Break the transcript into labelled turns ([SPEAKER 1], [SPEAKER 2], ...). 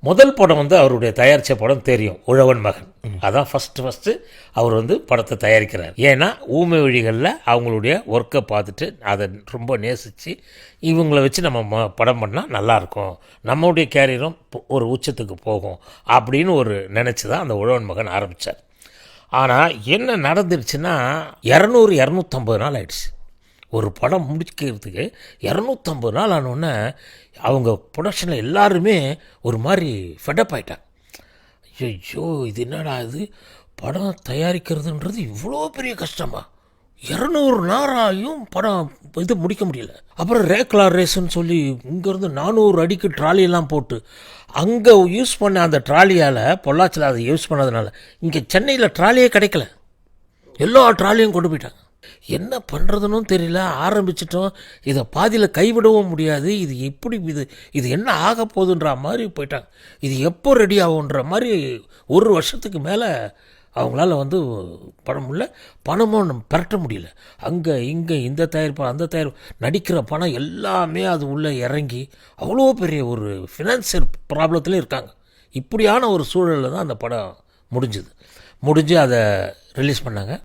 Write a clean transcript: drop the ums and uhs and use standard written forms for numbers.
[SPEAKER 1] முதல் படம் வந்து அவருடைய தயாரித்த படம் தெரியும், உழவன் மகன். அதான் ஃபஸ்ட்டு அவர் வந்து படத்தை தயாரிக்கிறார். ஏன்னா ஊமை வழிகளில் அவங்களுடைய ஒர்க்கை பார்த்துட்டு அதை ரொம்ப நேசித்து இவங்கள வச்சு நம்ம படம் பண்ணால் நல்லாயிருக்கும், நம்மளுடைய கேரியரும் ஒரு உச்சத்துக்கு போகும் அப்படின்னு ஒரு நினச்சி தான் அந்த உழவன் மகன் ஆரம்பித்தார். ஆனால் என்ன நடந்துருச்சுன்னா 200-250 நாள் ஆயிடுச்சு. ஒரு படம் முடிக்கிறதுக்கு 250 நாள் ஆனோடனே அவங்க ப்ரொடக்ஷனில் எல்லாருமே ஒரு மாதிரி ஃபெடப் ஆகிட்டாங்க. ஐயோ இது என்னடா இது, படம் தயாரிக்கிறதுன்றது இவ்வளோ பெரிய கஷ்டமா, 200 நாளாயும் படம் இது முடிக்க முடியல. அப்புறம் ரேக்லா ரேஸ்ன்னு சொல்லி இங்கேருந்து 400 அடிக்கு ட்ராலியெல்லாம் போட்டு அங்கே யூஸ் பண்ண அந்த ட்ராலியால், பொள்ளாச்சியில் அதை யூஸ் பண்ணதுனால இங்கே சென்னையில் ட்ராலியே கிடைக்கல, எல்லா ட்ராலியும் கொண்டு போயிட்டாங்க. என்ன பண்ணுறதுன்னு தெரியல. ஆரம்பிச்சிட்டோம், இதை பாதியில் கைவிடவும் முடியாது, இது எப்படி இது என்ன ஆக போகுதுன்ற மாதிரி போயிட்டாங்க. இது எப்போ ரெடி ஆகுன்ற மாதிரி 1 வருஷத்துக்கு மேலே அவங்களால வந்து பணமும் பெரட்ட முடியல. அங்கே இங்கே இந்த தயாரிப்பு அந்த தயாரிப்பு நடிக்கிற பணம் எல்லாமே அது உள்ளே இறங்கி அவ்வளோ பெரிய ஒரு ஃபினான்சியல் ப்ராப்ளத்துலேயும் இருக்காங்க. இப்படியான ஒரு சூழலில் தான் அந்த படம் முடிஞ்சு அதை ரிலீஸ் பண்ணாங்க.